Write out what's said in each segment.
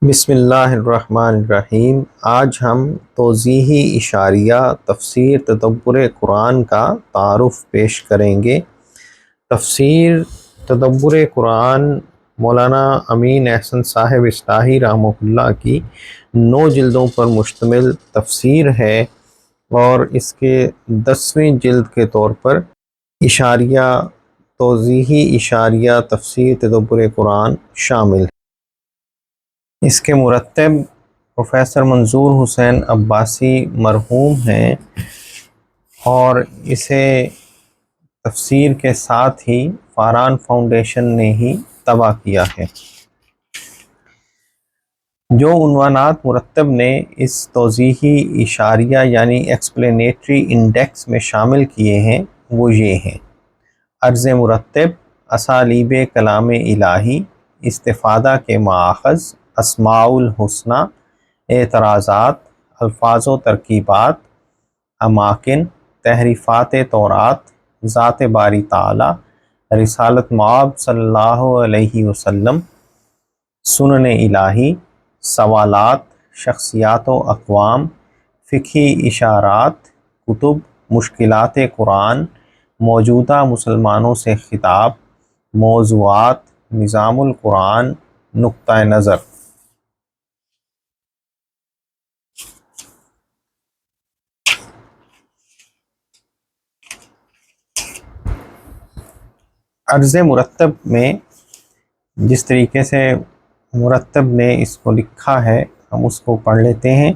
بسم اللہ الرحمن الرحیم۔ آج ہم توضیحی اشاریہ تفسیر تدبر قرآن کا تعارف پیش کریں گے۔ تفسیر تدبر قرآن مولانا امین احسن صاحب اصلاحی رحمہ اللہ کی 9 جلدوں پر مشتمل تفسیر ہے اور اس کے 10ویں جلد کے طور پر اشاریہ توضیحی اشاریہ تفسیر تدبر قرآن شامل ہے۔ اس کے مرتب پروفیسر منظور حسین عباسی مرحوم ہیں اور اسے تفسیر کے ساتھ ہی فاران فاؤنڈیشن نے ہی طبع کیا ہے۔ جو عنوانات مرتب نے اس توضیحی اشاریہ یعنی ایکسپلینیٹری انڈیکس میں شامل کیے ہیں وہ یہ ہیں: عرض مرتب، اسالیب کلام الہی، استفادہ کے مآخذ، اسماء الحسنی، اعتراضات، الفاظ و ترکیبات، اماکن، تحریفات تورات، ذات باری تعالی، رسالت مآب صلی اللہ علیہ وسلم، سنن الہی، سوالات، شخصیات و اقوام، فقہی اشارات، کتب، مشکلات قرآن، موجودہ مسلمانوں سے خطاب، موضوعات، نظام القرآن، نقطہ نظر۔ عرض مرتب میں جس طریقے سے مرتب نے اس کو لکھا ہے ہم اس کو پڑھ لیتے ہیں۔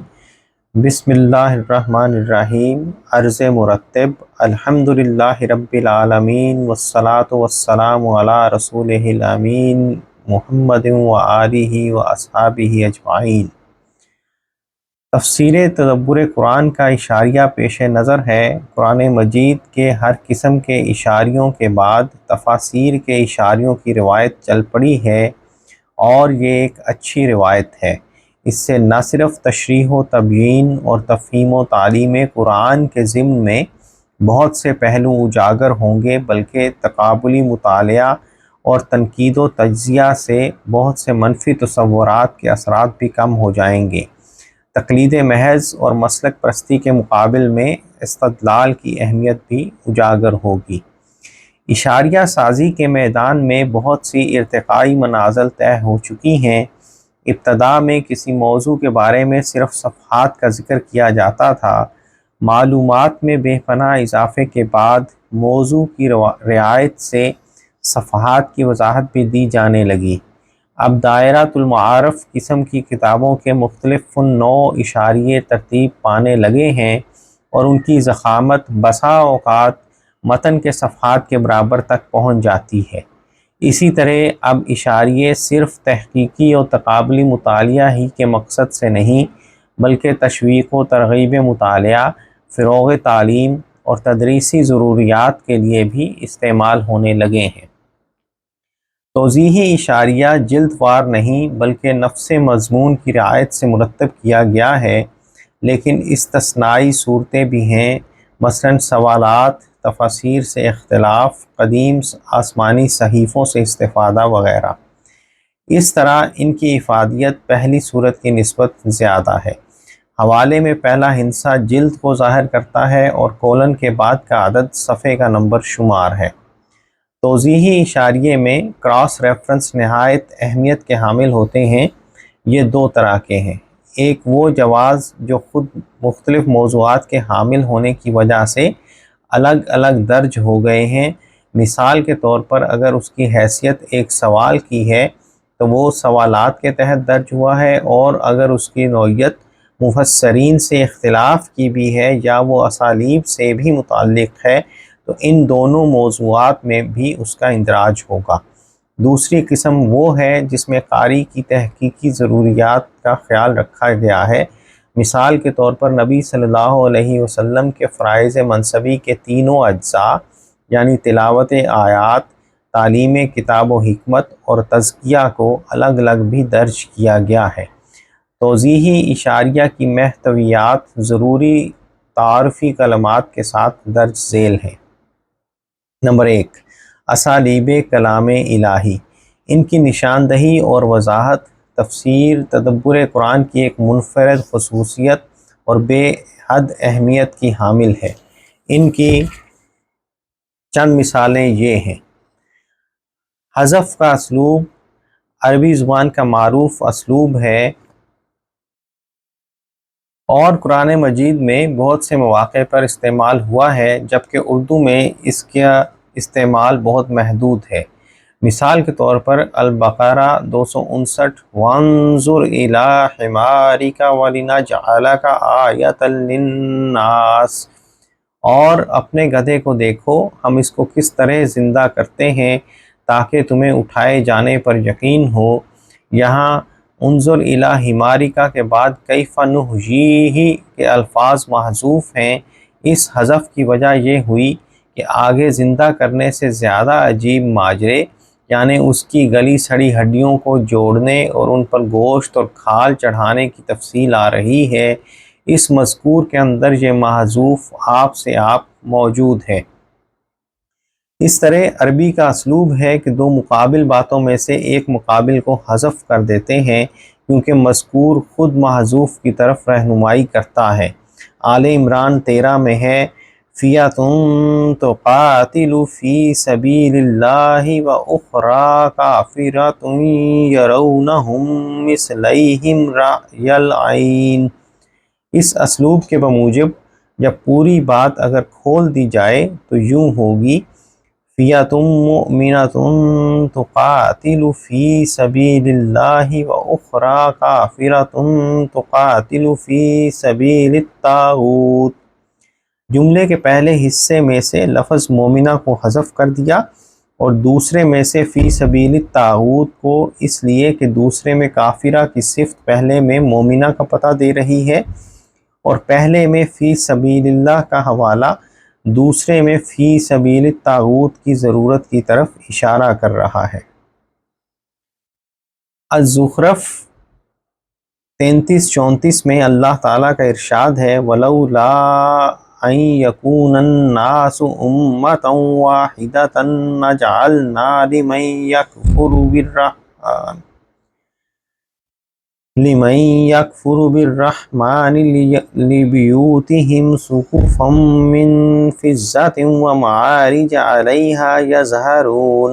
بسم اللہ الرحمن الرحیم۔ عرض مرتب، الحمدللہ رب العالمین والصلاة والسلام علی رسولہ الامین محمد وآلہ واصحابہ اجمعین۔ تفسیر تدبر قرآن کا اشاریہ پیش نظر ہے۔ قرآن مجید کے ہر قسم کے اشاریوں کے بعد تفاسیر کے اشاریوں کی روایت چل پڑی ہے اور یہ ایک اچھی روایت ہے۔ اس سے نہ صرف تشریح و تبیین اور تفہیم و تعلیم قرآن کے ضمن میں بہت سے پہلو اجاگر ہوں گے بلکہ تقابلی مطالعہ اور تنقید و تجزیہ سے بہت سے منفی تصورات کے اثرات بھی کم ہو جائیں گے۔ تقلید محض اور مسلک پرستی کے مقابل میں استدلال کی اہمیت بھی اجاگر ہوگی۔ اشاریہ سازی کے میدان میں بہت سی ارتقائی منازل طے ہو چکی ہیں۔ ابتدا میں کسی موضوع کے بارے میں صرف صفحات کا ذکر کیا جاتا تھا۔ معلومات میں بے پناہ اضافے کے بعد موضوع کی رعایت سے صفحات کی وضاحت بھی دی جانے لگی۔ اب دائرۃ المعارف قسم کی کتابوں کے مختلف نوع اشاریے ترتیب پانے لگے ہیں اور ان کی ضخامت بسا اوقات متن کے صفحات کے برابر تک پہنچ جاتی ہے۔ اسی طرح اب اشاریے صرف تحقیقی اور تقابلی مطالعہ ہی کے مقصد سے نہیں بلکہ تشویق و ترغیب مطالعہ، فروغ تعلیم اور تدریسی ضروریات کے لیے بھی استعمال ہونے لگے ہیں۔ توضیحی اشاریہ جلد وار نہیں بلکہ نفس مضمون کی رعایت سے مرتب کیا گیا ہے، لیکن استثنائی صورتیں بھی ہیں، مثلاً سوالات، تفاسیر سے اختلاف، قدیم آسمانی صحیفوں سے استفادہ وغیرہ۔ اس طرح ان کی افادیت پہلی صورت کی نسبت زیادہ ہے۔ حوالے میں پہلا ہندسہ جلد کو ظاہر کرتا ہے اور کولن کے بعد کا عدد صفحے کا نمبر شمار ہے۔ توضیحی اشاریے میں کراس ریفرنس نہایت اہمیت کے حامل ہوتے ہیں۔ یہ 2 طرح کے ہیں: ایک وہ جواز جو خود مختلف موضوعات کے حامل ہونے کی وجہ سے الگ الگ درج ہو گئے ہیں، مثال کے طور پر اگر اس کی حیثیت ایک سوال کی ہے تو وہ سوالات کے تحت درج ہوا ہے، اور اگر اس کی نوعیت مفسرین سے اختلاف کی بھی ہے یا وہ اسالیب سے بھی متعلق ہے تو ان دونوں موضوعات میں بھی اس کا اندراج ہوگا۔ دوسری قسم وہ ہے جس میں قاری کی تحقیقی ضروریات کا خیال رکھا گیا ہے، مثال کے طور پر نبی صلی اللہ علیہ وسلم کے فرائض منصبی کے تینوں اجزاء یعنی تلاوت آیات، تعلیم کتاب و حکمت اور تزکیہ کو الگ الگ بھی درج کیا گیا ہے۔ توضیحی اشاریہ کی محتویات ضروری تعارفی کلمات کے ساتھ درج ذیل ہیں۔ نمبر 1، اسالیب کلام الہی۔ ان کی نشاندہی اور وضاحت تفسیر تدبر قرآن کی ایک منفرد خصوصیت اور بے حد اہمیت کی حامل ہے۔ ان کی چند مثالیں یہ ہیں۔ حذف کا اسلوب عربی زبان کا معروف اسلوب ہے اور قرآن مجید میں بہت سے مواقع پر استعمال ہوا ہے، جبکہ اردو میں اس کا استعمال بہت محدود ہے۔ مثال کے طور پر البقرہ 259 وانظر الی حمارک ولنجعلک آیۃ للناس، اور اپنے گدھے کو دیکھو، ہم اس کو کس طرح زندہ کرتے ہیں تاکہ تمہیں اٹھائے جانے پر یقین ہو۔ یہاں انظر الی حمارک کے بعد کیف نحییہ کے الفاظ محذوف ہیں۔ اس حذف کی وجہ یہ ہوئی کہ آگے زندہ کرنے سے زیادہ عجیب ماجرے، یعنی اس کی گلی سڑی ہڈیوں کو جوڑنے اور ان پر گوشت اور کھال چڑھانے کی تفصیل آ رہی ہے۔ اس مذکور کے اندر یہ محذوف آپ سے آپ موجود ہے۔ اس طرح عربی کا اسلوب ہے کہ دو مقابل باتوں میں سے ایک مقابل کو حذف کر دیتے ہیں، کیونکہ مذکور خود محذوف کی طرف رہنمائی کرتا ہے۔ آل عمران 13 میں ہے فِیَةٌ تُقَاتِلُ فِی سَبِیلِ اللَّہِ وَأُخْرَىٰ کَافِرَةٌ یَرَوْنَہُم مِثْلَیہم رَأْیَ العین۔ اس اسلوب کے بموجب جب پوری بات اگر کھول دی جائے تو یوں ہوگی فِیَةٌ مُؤْمِنَةٌ تُقَاتِلُ فِی سَبِیلِ اللَّہِ وَأُخْرَىٰ کَافِرَةٌ تُقَاتِلُ فِی سَبِیلِ الطاغوت۔ جملے کے پہلے حصے میں سے لفظ مومنہ کو حذف کر دیا اور دوسرے میں سے فی سبیل الطاغوت کو، اس لیے کہ دوسرے میں کافرہ کی صفت پہلے میں مومنہ کا پتہ دے رہی ہے، اور پہلے میں فی سبیل اللہ کا حوالہ دوسرے میں فی سبیل الطاغوت کی ضرورت کی طرف اشارہ کر رہا ہے۔ الزخرف 33-34 میں اللہ تعالیٰ کا ارشاد ہے وَلَوْلَا أَن يَكُونَ النَّاسُ أُمَّةً وَاحِدَةً لَجَعَلْنَا لِمَن يَكْفُرُ بِالرَّحْمَٰنِ لِبُيُوتِهِمْ سُقُفًا مِّن فِضَّةٍ وَمَعَارِجَ عَلَيْهَا يَظْهَرُونَ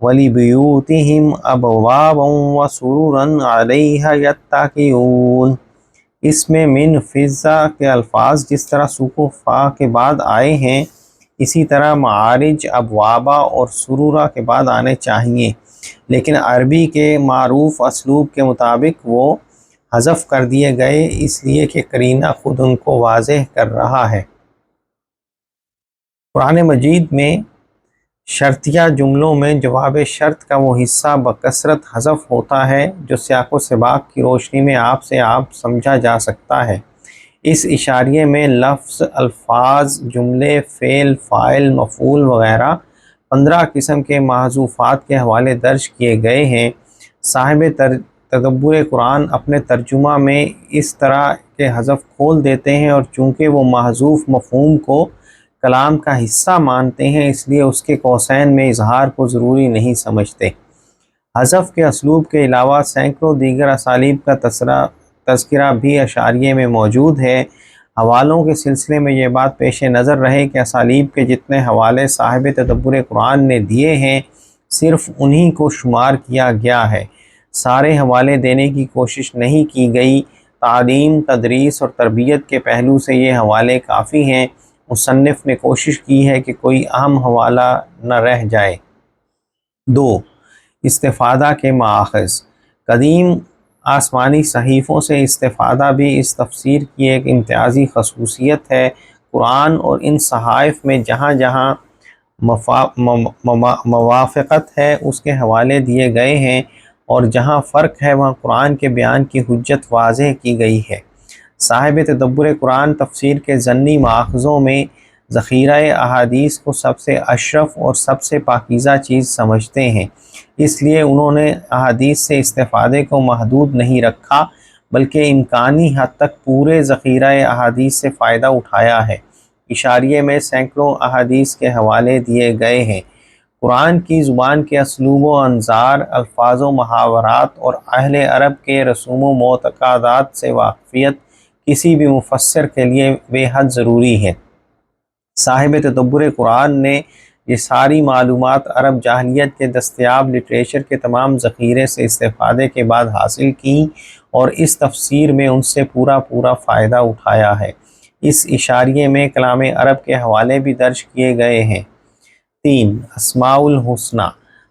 وَلِبُيُوتِهِمْ أَبْوَابًا وَسُرُرًا عَلَيْهَا يَتَّكِئُونَ۔ اس میں من فضہ کے الفاظ جس طرح سقوفا کے بعد آئے ہیں، اسی طرح معارج، ابوابہ اور سرورہ کے بعد آنے چاہیے، لیکن عربی کے معروف اسلوب کے مطابق وہ حذف کر دیے گئے، اس لیے کہ قرینہ خود ان کو واضح کر رہا ہے۔ قرآن مجید میں شرطیہ جملوں میں جواب شرط کا وہ حصہ بکثرت حذف ہوتا ہے جو سیاق و سباق کی روشنی میں آپ سے آپ سمجھا جا سکتا ہے۔ اس اشاریے میں لفظ، الفاظ، جملے، فعل، فاعل، مفعول وغیرہ 15 قسم کے محذوفات کے حوالے درج کیے گئے ہیں۔ صاحب تدبر قرآن اپنے ترجمہ میں اس طرح کے حذف کھول دیتے ہیں، اور چونکہ وہ محذوف مفہوم کو کلام کا حصہ مانتے ہیں، اس لیے اس کے قوسین میں اظہار کو ضروری نہیں سمجھتے۔ حذف کے اسلوب کے علاوہ سینکڑوں دیگر اسالیب کا تذکرہ بھی اشاریے میں موجود ہے۔ حوالوں کے سلسلے میں یہ بات پیش نظر رہے کہ اسالیب کے جتنے حوالے صاحب تدبر قرآن نے دیے ہیں صرف انہی کو شمار کیا گیا ہے، سارے حوالے دینے کی کوشش نہیں کی گئی۔ تعلیم، تدریس اور تربیت کے پہلو سے یہ حوالے کافی ہیں۔ مصنف نے کوشش کی ہے کہ کوئی اہم حوالہ نہ رہ جائے۔ 2. استفادہ کے مآخذ۔ قدیم آسمانی صحیفوں سے استفادہ بھی اس تفسیر کی ایک امتیازی خصوصیت ہے۔ قرآن اور ان صحائف میں جہاں جہاں موافقت ہے اس کے حوالے دیے گئے ہیں، اور جہاں فرق ہے وہاں قرآن کے بیان کی حجت واضح کی گئی ہے۔ صاحب تدبر قرآن تفسیر کے ضمنی مآخذوں میں ذخیرہ احادیث کو سب سے اشرف اور سب سے پاکیزہ چیز سمجھتے ہیں، اس لیے انہوں نے احادیث سے استفادے کو محدود نہیں رکھا بلکہ امکانی حد تک پورے ذخیرہ احادیث سے فائدہ اٹھایا ہے۔ اشاریے میں سینکڑوں احادیث کے حوالے دیے گئے ہیں۔ قرآن کی زبان کے اسلوب و انظار، الفاظ و محاورات اور اہل عرب کے رسوم و معتقدات سے واقفیت کسی بھی مفسر کے لیے بے حد ضروری ہے۔ صاحب تدبر قرآن نے یہ ساری معلومات عرب جاہلیت کے دستیاب لٹریچر کے تمام ذخیرے سے استفادے کے بعد حاصل کی اور اس تفسیر میں ان سے پورا فائدہ اٹھایا ہے۔ اس اشاریے میں کلام عرب کے حوالے بھی درج کیے گئے ہیں۔ 3. اسماء الحسنی۔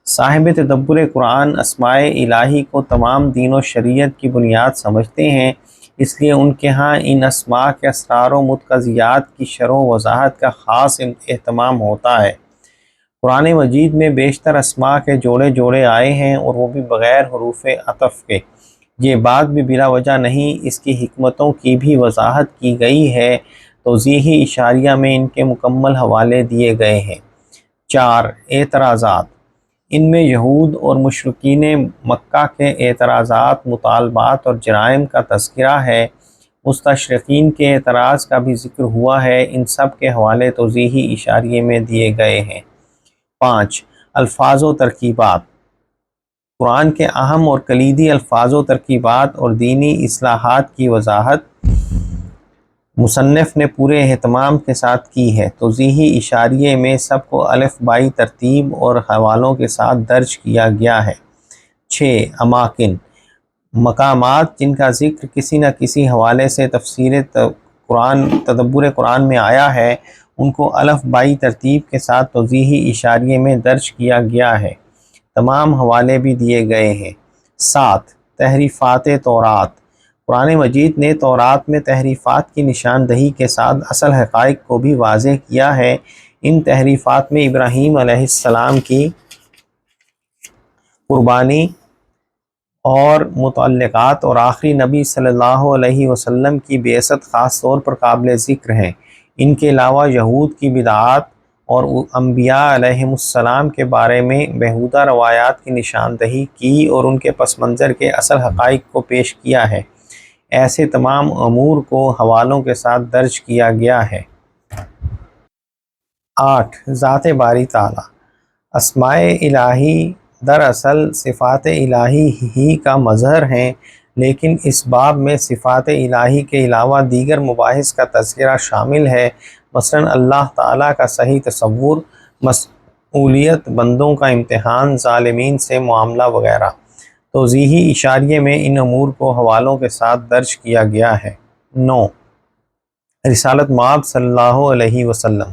صاحب تدبر قرآن اسماء الہی کو تمام دین و شریعت کی بنیاد سمجھتے ہیں، اس لیے ان کے ہاں ان اسماء کے اسرار و متقضیات کی شرح و وضاحت کا خاص اہتمام ہوتا ہے۔ قرآن مجید میں بیشتر اسماء کے جوڑے آئے ہیں اور وہ بھی بغیر حروف عطف کے۔ یہ بات بھی بلا وجہ نہیں، اس کی حکمتوں کی بھی وضاحت کی گئی ہے۔ توضیحی اشاریہ میں ان کے مکمل حوالے دیے گئے ہیں۔ 4. اعتراضات۔ ان میں یہود اور مشرکین مکہ کے اعتراضات، مطالبات اور جرائم کا تذکرہ ہے۔ مستشرقین کے اعتراض کا بھی ذکر ہوا ہے۔ ان سب کے حوالے توضیحی اشاریے میں دیے گئے ہیں۔ 5. الفاظ و ترکیبات۔ قرآن کے اہم اور کلیدی الفاظ و ترکیبات اور دینی اصطلاحات کی وضاحت مصنف نے پورے اہتمام کے ساتھ کی ہے۔ توضیحی اشاریے میں سب کو الف بائی ترتیب اور حوالوں کے ساتھ درج کیا گیا ہے۔ 6. اماکن۔ مقامات جن کا ذکر کسی نہ کسی حوالے سے تفسیر تدبر قرآن میں آیا ہے، ان کو الف بائی ترتیب کے ساتھ توضیحی اشاریے میں درج کیا گیا ہے۔ تمام حوالے بھی دیے گئے ہیں۔ 7. تحریفات تورات۔ قرآن مجید نے تورات میں تحریفات کی نشاندہی کے ساتھ اصل حقائق کو بھی واضح کیا ہے۔ ان تحریفات میں ابراہیم علیہ السلام کی قربانی اور متعلقات اور آخری نبی صلی اللہ علیہ وسلم کی بعثت خاص طور پر قابل ذکر ہیں۔ ان کے علاوہ یہود کی بدعات اور انبیاء علیہم السلام کے بارے میں بیہودہ روایات کی نشاندہی کی اور ان کے پس منظر کے اصل حقائق کو پیش کیا ہے۔ ایسے تمام امور کو حوالوں کے ساتھ درج کیا گیا ہے۔ 8. ذات باری تعالیٰ۔ اسماء الہی دراصل صفات الہی ہی کا مظہر ہیں، لیکن اس باب میں صفات الہی کے علاوہ دیگر مباحث کا تذکرہ شامل ہے، مثلا اللہ تعالیٰ کا صحیح تصور، مسئولیت، بندوں کا امتحان، ظالمین سے معاملہ وغیرہ۔ توضیحی اشاریے میں ان امور کو حوالوں کے ساتھ درج کیا گیا ہے۔ 9. رسالت مآب صلی اللہ علیہ وسلم۔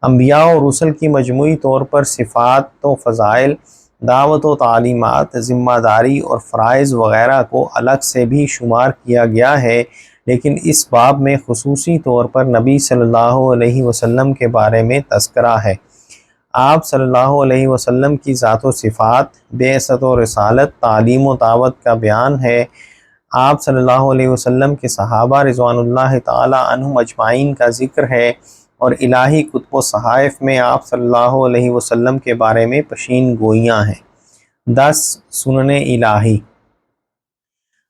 انبیاء اور رسل کی مجموعی طور پر صفات و فضائل، دعوت و تعلیمات، ذمہ داری اور فرائض وغیرہ کو الگ سے بھی شمار کیا گیا ہے، لیکن اس باب میں خصوصی طور پر نبی صلی اللہ علیہ وسلم کے بارے میں تذکرہ ہے۔ آپ صلی اللہ علیہ وسلم کی ذات و صفات، بعثت و رسالت، تعلیم و دعوت کا بیان ہے۔ آپ صلی اللہ علیہ وسلم کے صحابہ رضوان اللہ تعالی عنہم اجمعین کا ذکر ہے اور الہی کتب و صحائف میں آپ صلی اللہ علیہ وسلم کے بارے میں پشین گوئیاں ہیں۔ 10. سنن الہی۔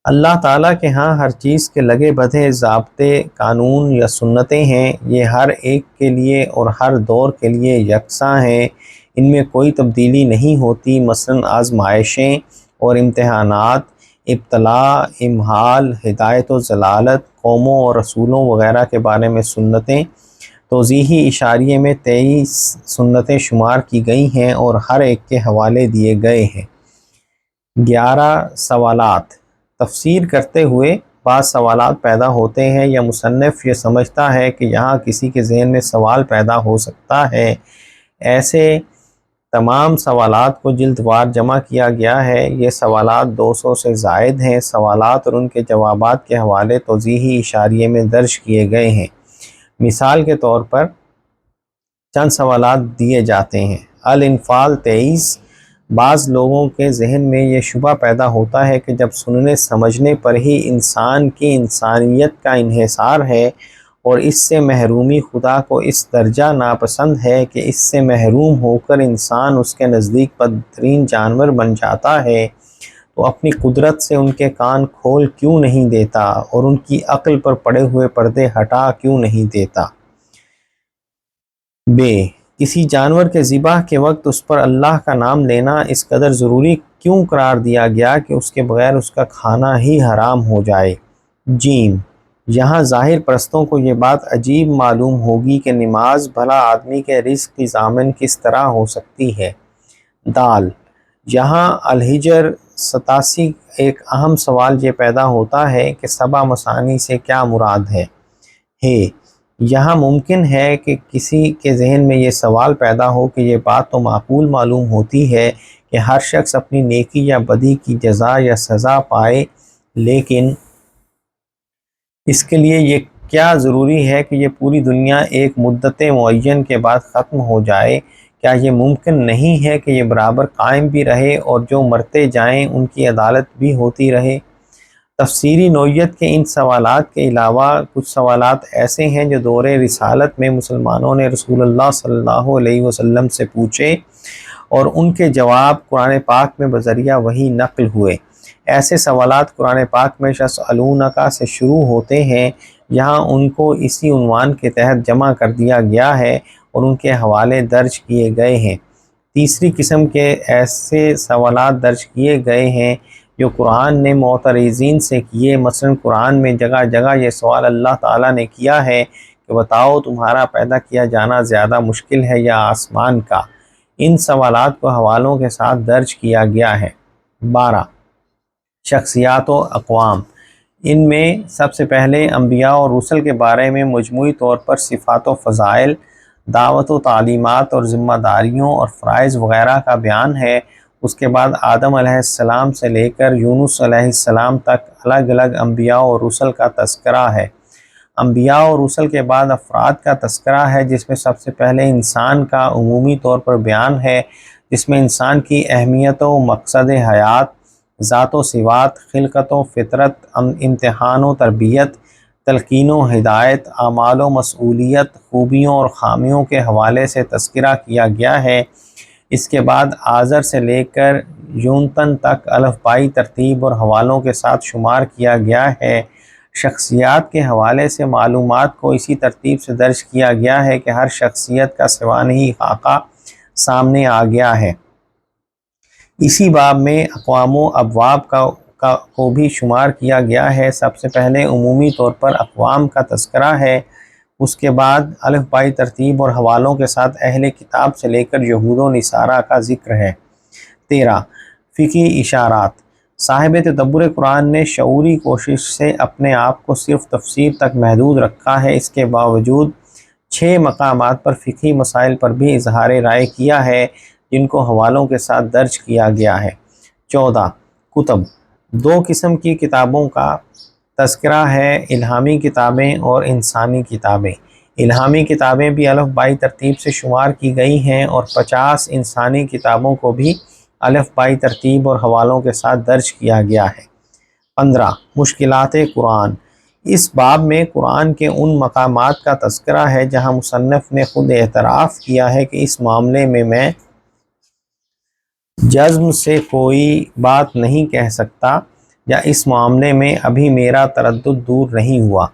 اللہ تعالیٰ کے ہاں ہر چیز کے لگے بدھے ضابطے، قانون یا سنتیں ہیں۔ یہ ہر ایک کے لیے اور ہر دور کے لیے یکساں ہیں، ان میں کوئی تبدیلی نہیں ہوتی۔ مثلا آزمائشیں اور امتحانات، ابتلاء، امحال، ہدایت و ضلالت، قوموں اور رسولوں وغیرہ کے بارے میں سنتیں۔ توضیحی اشاریے میں 23 سنتیں شمار کی گئی ہیں اور ہر ایک کے حوالے دیے گئے ہیں۔ 11. سوالات۔ تفسیر کرتے ہوئے بعض سوالات پیدا ہوتے ہیں یا مصنف یہ سمجھتا ہے کہ یہاں کسی کے ذہن میں سوال پیدا ہو سکتا ہے۔ ایسے تمام سوالات کو جلد وار جمع کیا گیا ہے۔ یہ سوالات 200 سے زائد ہیں۔ سوالات اور ان کے جوابات کے حوالے توضیحی اشاریے میں درج کیے گئے ہیں۔ مثال کے طور پر چند سوالات دیے جاتے ہیں۔ الانفال 23۔ بعض لوگوں کے ذہن میں یہ شبہ پیدا ہوتا ہے کہ جب سننے سمجھنے پر ہی انسان کی انسانیت کا انحصار ہے اور اس سے محرومی خدا کو اس درجہ ناپسند ہے کہ اس سے محروم ہو کر انسان اس کے نزدیک بدترین جانور بن جاتا ہے، تو اپنی قدرت سے ان کے کان کھول کیوں نہیں دیتا اور ان کی عقل پر پڑے ہوئے پردے ہٹا کیوں نہیں دیتا؟ کسی جانور کے ذبح کے وقت اس پر اللہ کا نام لینا اس قدر ضروری کیوں قرار دیا گیا کہ اس کے بغیر اس کا کھانا ہی حرام ہو جائے؟ جیم، یہاں ظاہر پرستوں کو یہ بات عجیب معلوم ہوگی کہ نماز بھلا آدمی کے رزق کی ضامن کس طرح ہو سکتی ہے؟ دال، یہاں الحجر 87 ایک اہم سوال یہ پیدا ہوتا ہے کہ 7 مثانی سے کیا مراد ہے؟ یہاں ممکن ہے کہ کسی کے ذہن میں یہ سوال پیدا ہو کہ یہ بات تو معقول معلوم ہوتی ہے کہ ہر شخص اپنی نیکی یا بدی کی جزا یا سزا پائے، لیکن اس کے لیے یہ کیا ضروری ہے کہ یہ پوری دنیا ایک مدت معین کے بعد ختم ہو جائے؟ کیا یہ ممکن نہیں ہے کہ یہ برابر قائم بھی رہے اور جو مرتے جائیں ان کی عدالت بھی ہوتی رہے؟ تفسیری نوعیت کے ان سوالات کے علاوہ کچھ سوالات ایسے ہیں جو دور رسالت میں مسلمانوں نے رسول اللہ صلی اللہ علیہ وسلم سے پوچھے اور ان کے جواب قرآن پاک میں بذریعہ وحی نقل ہوئے۔ ایسے سوالات قرآن پاک میں یسألونک سے شروع ہوتے ہیں، یہاں ان کو اسی عنوان کے تحت جمع کر دیا گیا ہے اور ان کے حوالے درج کیے گئے ہیں۔ تیسری قسم کے ایسے سوالات درج کیے گئے ہیں جو قرآن نے معترضین سے کیے، مثلا قرآن میں جگہ جگہ یہ سوال اللہ تعالیٰ نے کیا ہے کہ بتاؤ تمہارا پیدا کیا جانا زیادہ مشکل ہے یا آسمان کا؟ ان سوالات کو حوالوں کے ساتھ درج کیا گیا ہے۔ 12 شخصیات و اقوام، ان میں سب سے پہلے انبیاء اور رسل کے بارے میں مجموعی طور پر صفات و فضائل، دعوت و تعلیمات اور ذمہ داریوں اور فرائض وغیرہ کا بیان ہے۔ اس کے بعد آدم علیہ السلام سے لے کر یونس علیہ السلام تک الگ الگ انبیاء اور رسل کا تذکرہ ہے۔ انبیاء اور رسل کے بعد افراد کا تذکرہ ہے، جس میں سب سے پہلے انسان کا عمومی طور پر بیان ہے، جس میں انسان کی اہمیت و مقصد حیات، ذات و صفات، خلقت و فطرت، امتحان و تربیت، تلقین و ہدایت، اعمال و مسئولیت، خوبیوں اور خامیوں کے حوالے سے تذکرہ کیا گیا ہے۔ اس کے بعد آذر سے لے کر یونتن تک الفبائی ترتیب اور حوالوں کے ساتھ شمار کیا گیا ہے۔ شخصیات کے حوالے سے معلومات کو اسی ترتیب سے درج کیا گیا ہے کہ ہر شخصیت کا سوانحی خاکہ سامنے آ گیا ہے۔ اسی باب میں اقوام و ابواب کو بھی شمار کیا گیا ہے۔ سب سے پہلے عمومی طور پر اقوام کا تذکرہ ہے، اس کے بعد الفبائی ترتیب اور حوالوں کے ساتھ اہل کتاب سے لے کر یہود و نصارہ کا ذکر ہے۔ 13 فقہی اشارات، صاحب تدبر قرآن نے شعوری کوشش سے اپنے آپ کو صرف تفسیر تک محدود رکھا ہے، اس کے باوجود 6 مقامات پر فقہی مسائل پر بھی اظہار رائے کیا ہے، جن کو حوالوں کے ساتھ درج کیا گیا ہے۔ 14 کتب، 2 قسم کی کتابوں کا تذکرہ ہے، الہامی کتابیں اور انسانی کتابیں۔ الہامی کتابیں بھی الفبائی ترتیب سے شمار کی گئی ہیں اور 50 انسانی کتابوں کو بھی الفبائی ترتیب اور حوالوں کے ساتھ درج کیا گیا ہے۔ 15 مشکلات قرآن، اس باب میں قرآن کے ان مقامات کا تذکرہ ہے جہاں مصنف نے خود اعتراف کیا ہے کہ اس معاملے میں جزم سے کوئی بات نہیں کہہ سکتا، یا اس معاملے میں ابھی میرا تردد دور نہیں ہوا۔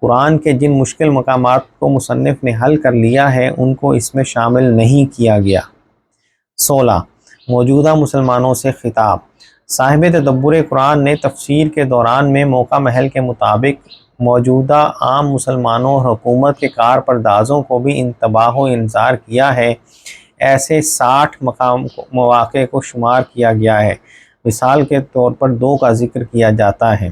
قرآن کے جن مشکل مقامات کو مصنف نے حل کر لیا ہے ان کو اس میں شامل نہیں کیا گیا۔ 16 موجودہ مسلمانوں سے خطاب، صاحب تدبر قرآن نے تفسیر کے دوران میں موقع محل کے مطابق موجودہ عام مسلمانوں اور حکومت کے کارپردازوں کو بھی انتباہ و انذار کیا ہے۔ ایسے 60 مواقع کو شمار کیا گیا ہے، مثال کے طور پر 2 کا ذکر کیا جاتا ہے۔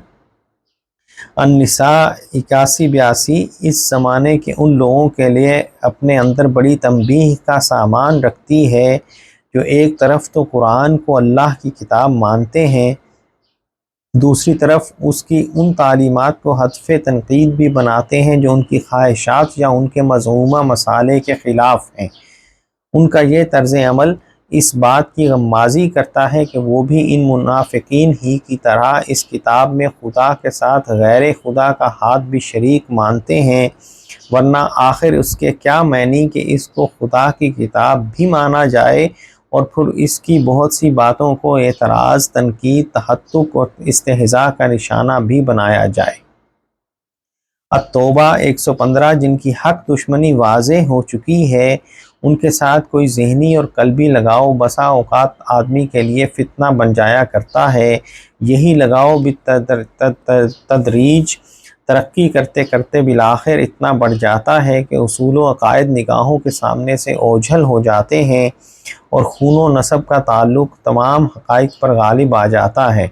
النساء 81-82 اس زمانے کے ان لوگوں کے لیے اپنے اندر بڑی تنبیہ کا سامان رکھتی ہے جو ایک طرف تو قرآن کو اللہ کی کتاب مانتے ہیں، دوسری طرف اس کی ان تعلیمات کو ہدف تنقید بھی بناتے ہیں جو ان کی خواہشات یا ان کے مذمومہ مسالے کے خلاف ہیں۔ ان کا یہ طرز عمل اس بات کی غمازی کرتا ہے کہ وہ بھی ان منافقین ہی کی طرح اس کتاب میں خدا کے ساتھ غیر خدا کا ہاتھ بھی شریک مانتے ہیں، ورنہ آخر اس کے کیا معنی کہ اس کو خدا کی کتاب بھی مانا جائے اور پھر اس کی بہت سی باتوں کو اعتراض، تنقید، تہتک اور استہزاء کا نشانہ بھی بنایا جائے۔ التوبہ 115 جن کی حق دشمنی واضح ہو چکی ہے ان کے ساتھ کوئی ذہنی اور قلبی لگاؤ بسا اوقات آدمی کے لیے فتنہ بن جایا کرتا ہے۔ یہی لگاؤ بالتدریج ترقی کرتے کرتے بالآخر اتنا بڑھ جاتا ہے کہ اصول و عقائد نگاہوں کے سامنے سے اوجھل ہو جاتے ہیں اور خون و نسب کا تعلق تمام حقائق پر غالب آ جاتا ہے۔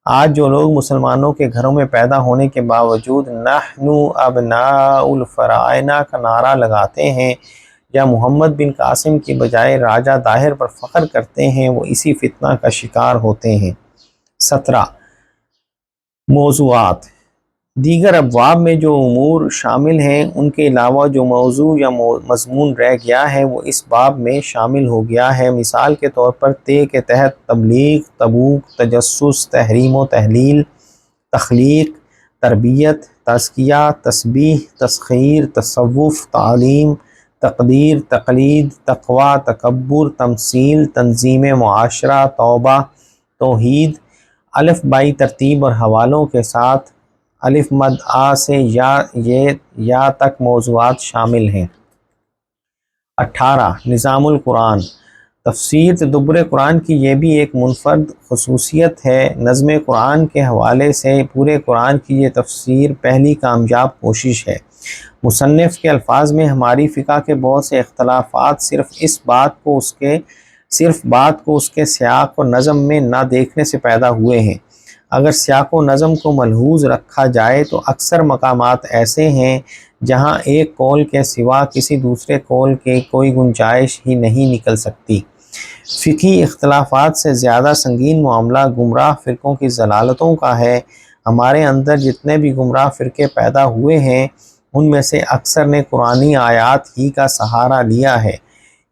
آج جو لوگ مسلمانوں کے گھروں میں پیدا ہونے کے باوجود نحن ابناء الفراعنہ کا نعرہ لگاتے ہیں یا محمد بن قاسم کی بجائے راجہ طاہر پر فخر کرتے ہیں، وہ اسی فتنہ کا شکار ہوتے ہیں۔ 17 موضوعات۔ دیگر ابواب میں جو امور شامل ہیں ان کے علاوہ جو موضوع یا مضمون رہ گیا ہے وہ اس باب میں شامل ہو گیا ہے۔ مثال کے طور پر طے کے تحت تبلیغ، تبوک، تجسس، تحریم و تحلیل، تخلیق، تربیت، تزکیہ، تسبیح، تسخیر، تصوف، تعلیم، تقدیر، تقلید، تقوی، تکبر، تمثیل، تنظیم معاشرہ، توبہ، توحید، الف بائی ترتیب اور حوالوں کے ساتھ الف مد آ سے یا تک موضوعات شامل ہیں۔ 18 نظام القرآن۔ تفسیر تدبر قرآن کی یہ بھی ایک منفرد خصوصیت ہے۔ نظم قرآن کے حوالے سے پورے قرآن کی یہ تفسیر پہلی کامیاب کوشش ہے۔ مصنف کے الفاظ میں ہماری فقہ کے بہت سے اختلافات صرف بات کو اس کے سیاق و نظم میں نہ دیکھنے سے پیدا ہوئے ہیں۔ اگر سیاق و نظم کو ملحوظ رکھا جائے تو اکثر مقامات ایسے ہیں جہاں ایک قول کے سوا کسی دوسرے قول کے کوئی گنجائش ہی نہیں نکل سکتی۔ فقہی اختلافات سے زیادہ سنگین معاملہ گمراہ فرقوں کی ضلالتوں کا ہے۔ ہمارے اندر جتنے بھی گمراہ فرقے پیدا ہوئے ہیں ان میں سے اکثر نے قرآنی آیات ہی کا سہارا لیا ہے،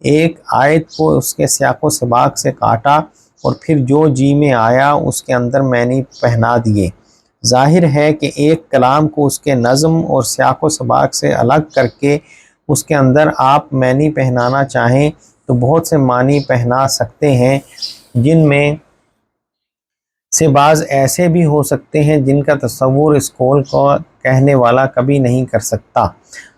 ایک آیت کو اس کے سیاق و سباق سے کاٹا اور پھر جو جی میں آیا اس کے اندر معنی پہنا دیے۔ ظاہر ہے کہ ایک کلام کو اس کے نظم اور سیاق و سباق سے الگ کر کے اس کے اندر آپ معنی پہنانا چاہیں تو بہت سے معنی پہنا سکتے ہیں، جن میں سے بعض ایسے بھی ہو سکتے ہیں جن کا تصور اس قول کو کہنے والا کبھی نہیں کر سکتا۔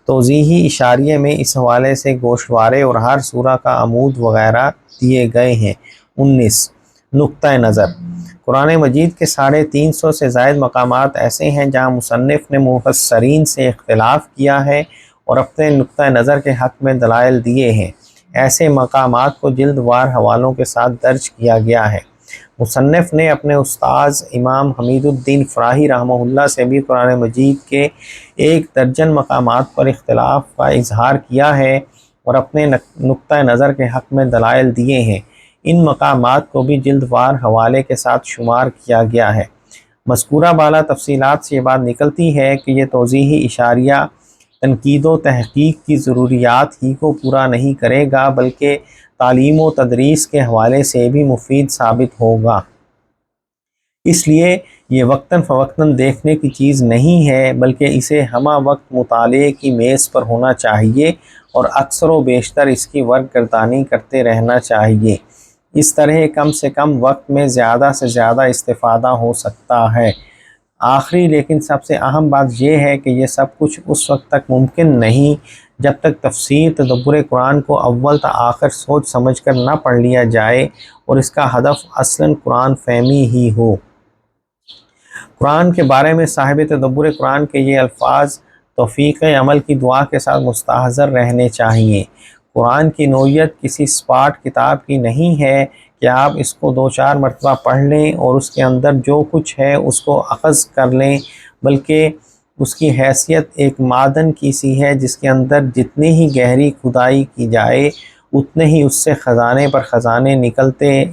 توضیحی اشاریے میں اس حوالے سے گوشوارے اور ہر سورہ کا عمود وغیرہ دیے گئے ہیں۔ 19 نقطہ نظر۔ قرآن مجید کے 350 سے زائد مقامات ایسے ہیں جہاں مصنف نے مفسرین سے اختلاف کیا ہے اور اپنے نقطہ نظر کے حق میں دلائل دیے ہیں۔ ایسے مقامات کو جلد وار حوالوں کے ساتھ درج کیا گیا ہے۔ مصنف نے اپنے استاذ امام حمید الدین فراہی رحمہ اللہ سے بھی قرآن مجید کے 1 درجن مقامات پر اختلاف کا اظہار کیا ہے اور اپنے نقطہ نظر کے حق میں دلائل دیے ہیں۔ ان مقامات کو بھی جلد وار حوالے کے ساتھ شمار کیا گیا ہے۔ مذکورہ بالا تفصیلات سے یہ بات نکلتی ہے کہ یہ توضیحی اشاریہ تنقید و تحقیق کی ضروریات ہی کو پورا نہیں کرے گا بلکہ تعلیم و تدریس کے حوالے سے بھی مفید ثابت ہوگا۔ اس لیے یہ وقتاً فوقتاً دیکھنے کی چیز نہیں ہے بلکہ اسے ہمہ وقت مطالعے کی میز پر ہونا چاہیے اور اکثر و بیشتر اس کی ورگردانی کرتے رہنا چاہیے۔ اس طرح کم سے کم وقت میں زیادہ سے زیادہ استفادہ ہو سکتا ہے۔ آخری لیکن سب سے اہم بات یہ ہے کہ یہ سب کچھ اس وقت تک ممکن نہیں جب تک تفسیر تدبر قرآن کو اول تا آخر سوچ سمجھ کر نہ پڑھ لیا جائے اور اس کا ہدف اصلاً قرآن فہمی ہی ہو۔ قرآن کے بارے میں صاحب تدبر قرآن کے یہ الفاظ توفیق عمل کی دعا کے ساتھ مستحضر رہنے چاہیے۔ قرآن کی نوعیت کسی اسپاٹ کتاب کی نہیں ہے کہ آپ اس کو 2-4 مرتبہ پڑھ لیں اور اس کے اندر جو کچھ ہے اس کو اخذ کر لیں، بلکہ اس کی حیثیت ایک معدن کی سی ہے جس کے اندر جتنی ہی گہری کھدائی کی جائے اتنے ہی اس سے خزانے پر خزانے نکلتے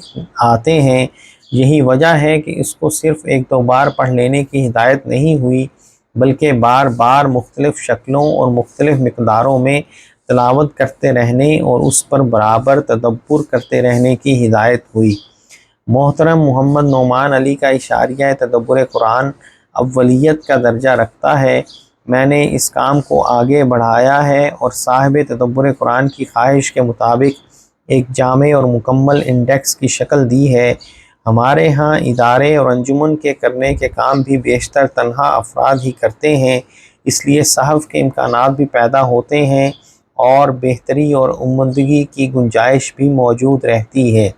آتے ہیں۔ یہی وجہ ہے کہ اس کو صرف 1-2 بار پڑھ لینے کی ہدایت نہیں ہوئی بلکہ بار بار مختلف شکلوں اور مختلف مقداروں میں تلاوت کرتے رہنے اور اس پر برابر تدبر کرتے رہنے کی ہدایت ہوئی۔ محترم محمد نعمان علی کا اشاریہ تدبر قرآن اولیت کا درجہ رکھتا ہے۔ میں نے اس کام کو آگے بڑھایا ہے اور صاحب تدبر قرآن کی خواہش کے مطابق ایک جامع اور مکمل انڈیکس کی شکل دی ہے۔ ہمارے ہاں ادارے اور انجمن کے کرنے کے کام بھی بیشتر تنہا افراد ہی کرتے ہیں۔ اس لیے صحف کے امکانات بھی پیدا ہوتے ہیں اور بہتری اور عمدگی کی گنجائش بھی موجود رہتی ہے۔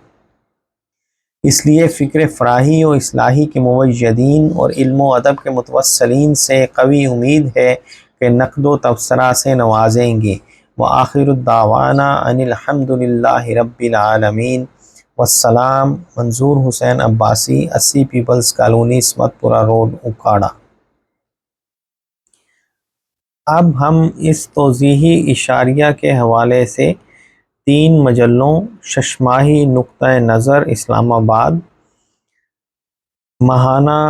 اس لیے فکر فراہی و اصلاحی کے موجدین اور علم و ادب کے متوسلین سے قوی امید ہے کہ نقد و تبصرہ سے نوازیں گے۔ وآخر الدعوانا ان الحمد للہ رب العالمین۔ والسلام۔ منظور حسین عباسی، 80 پیپلز کالونی، اسمت پورہ روڈ، اکاڑہ۔ اب ہم اس توضیحی اشاریہ کے حوالے سے 3 مجلوں ششماہی نقطہ نظر اسلام آباد، ماہانہ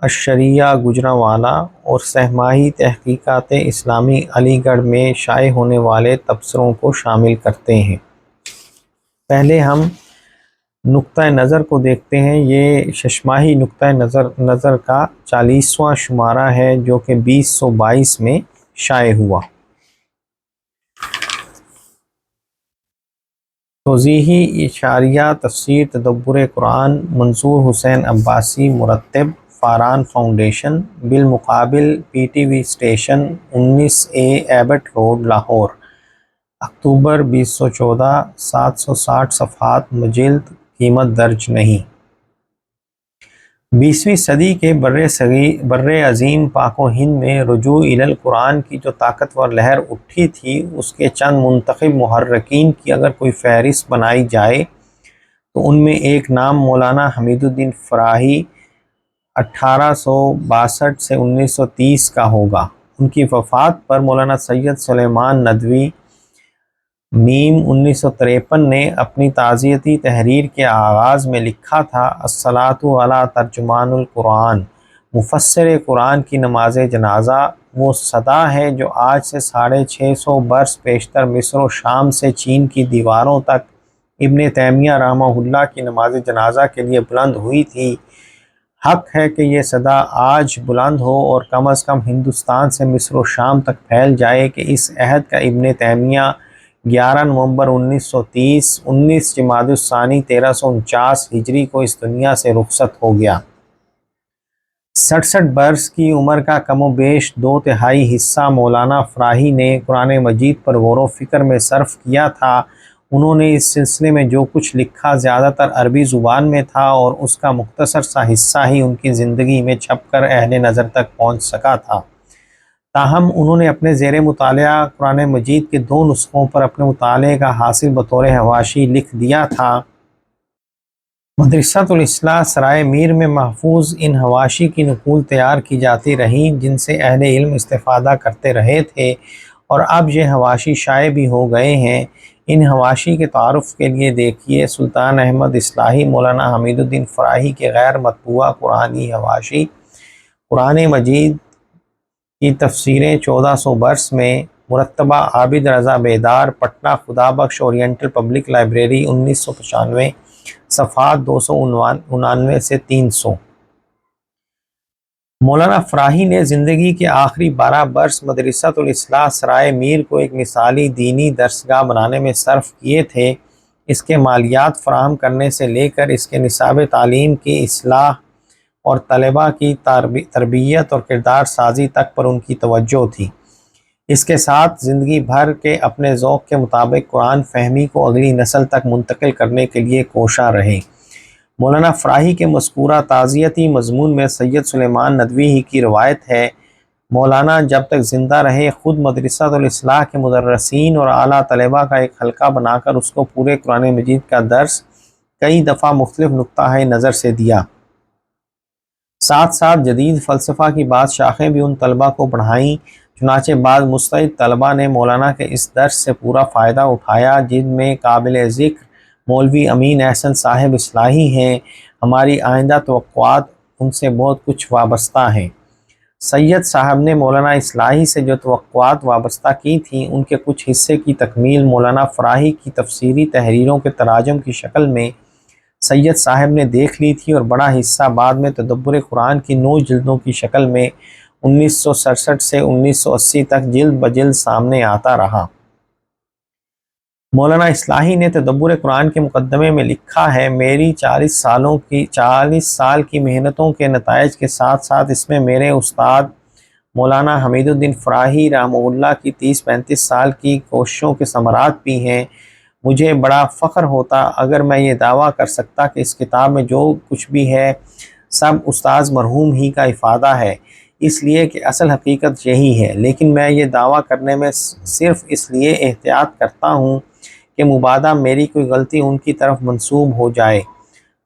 الشریعہ گوجرانوالہ اور سہ ماہی تحقیقات اسلامی علی گڑھ میں شائع ہونے والے تبصروں کو شامل کرتے ہیں۔ پہلے ہم نقطہ نظر کو دیکھتے ہیں۔ یہ ششماہی نقطہ نظر کا 40واں شمارہ ہے جو کہ 2022 میں شائع ہوا۔ توضیحی اشاریہ تفسیر تدبر قرآن، منظور حسین عباسی، مرتب، فاران فاؤنڈیشن، بالمقابل P T V station, 19A Abbott road, Lahore, اکتوبر 2014، 760 صفحات، مجلد، قیمت درج نہیں۔ 20ویں صدی کے بر عظیم پاک و ہند میں رجوع الی القرآن کی جو طاقتور لہر اٹھی تھی، اس کے چند منتخب محرکین کی اگر کوئی فہرست بنائی جائے تو ان میں ایک نام مولانا حمید الدین فراہی 1862 سے 1930 کا ہوگا۔ ان کی وفات پر مولانا سید سلیمان ندوی 1953 نے اپنی تعزیتی تحریر کے آغاز میں لکھا تھا: الصلاۃ علی ترجمان القرآن، مفسر قرآن کی نماز جنازہ وہ صدا ہے جو آج سے 650 برس پیشتر مصر و شام سے چین کی دیواروں تک ابن تیمیہ رحمہ اللہ کی نماز جنازہ کے لیے بلند ہوئی تھی۔ حق ہے کہ یہ صدا آج بلند ہو اور کم از کم ہندوستان سے مصر و شام تک پھیل جائے کہ اس عہد کا ابن تیمیہ 11 نومبر 1930، 19 جمادی الثانی 1349 ہجری کو اس دنیا سے رخصت ہو گیا۔ 67 برس کی عمر کا کم و بیش 2/3 حصہ مولانا فراہی نے قرآن مجید پر غور و فکر میں صرف کیا تھا۔ انہوں نے اس سلسلے میں جو کچھ لکھا زیادہ تر عربی زبان میں تھا اور اس کا مختصر سا حصہ ہی ان کی زندگی میں چھپ کر اہل نظر تک پہنچ سکا تھا۔ تاہم انہوں نے اپنے زیر مطالعہ قرآن مجید کے 2 نسخوں پر اپنے مطالعے کا حاصل بطور حواشی لکھ دیا تھا۔ مدرسۃ الاصلاح سرائے میر میں محفوظ ان حواشی کی نقول تیار کی جاتی رہیں جن سے اہل علم استفادہ کرتے رہے تھے، اور اب یہ حواشی شائع بھی ہو گئے ہیں۔ ان حواشی کے تعارف کے لیے دیکھیے سلطان احمد اصلاحی مولانا حمید الدین فراہی کے غیر مطبوعہ قرآنی حواشی، قرآن مجید کی تفسیریں 1400 برس میں، مرتبہ عابد رضا بیدار، پٹنہ، خدا بخش اورینٹل پبلک لائبریری، 1995، صفحات 299 سے 300۔ مولانا فراہی نے زندگی کے آخری 12 برس مدرسۃ الاصلاح سرائے میر کو ایک مثالی دینی درسگاہ بنانے میں صرف کیے تھے۔ اس کے مالیات فراہم کرنے سے لے کر اس کے نصاب تعلیم کی اصلاح اور طلباء کی تربیت اور کردار سازی تک پر ان کی توجہ تھی۔ اس کے ساتھ زندگی بھر کے اپنے ذوق کے مطابق قرآن فہمی کو اگلی نسل تک منتقل کرنے کے لیے کوشاں رہے۔ مولانا فراہی کے مذکورہ تعزیتی مضمون میں سید سلیمان ندوی ہی کی روایت ہے: مولانا جب تک زندہ رہے خود مدرسۃ الاصلاح کے مدرسین اور اعلیٰ طلباء کا ایک حلقہ بنا کر اس کو پورے قرآن مجید کا درس کئی دفعہ مختلف نقطۂ نظر سے دیا۔ ساتھ ساتھ جدید فلسفہ کی بعض شاخیں بھی ان طلباء کو پڑھائیں۔ چنانچہ بعض مستعد طلباء نے مولانا کے اس درس سے پورا فائدہ اٹھایا، جن میں قابل ذکر مولوی امین احسن صاحب اصلاحی ہیں۔ ہماری آئندہ توقعات ان سے بہت کچھ وابستہ ہیں۔ سید صاحب نے مولانا اصلاحی سے جو توقعات وابستہ کی تھیں ان کے کچھ حصے کی تکمیل مولانا فراہی کی تفسیری تحریروں کے تراجم کی شکل میں سید صاحب نے دیکھ لی تھی، اور بڑا حصہ بعد میں تدبر قرآن کی 9 جلدوں کی شکل میں 1967 سے 1980 تک جلد بجلد سامنے آتا رہا۔ مولانا اصلاحی نے تدبر قرآن کے مقدمے میں لکھا ہے: میری 40 سال کی محنتوں کے نتائج کے ساتھ ساتھ اس میں میرے استاد مولانا حمید الدین فراہی رحمہ اللہ کی 30-35 سال کی کوششوں کے ثمرات بھی ہیں۔ مجھے بڑا فخر ہوتا اگر میں یہ دعویٰ کر سکتا کہ اس کتاب میں جو کچھ بھی ہے سب استاذ مرحوم ہی کا افادہ ہے، اس لیے کہ اصل حقیقت یہی ہے، لیکن میں یہ دعویٰ کرنے میں صرف اس لیے احتیاط کرتا ہوں کہ مبادا میری کوئی غلطی ان کی طرف منسوب ہو جائے۔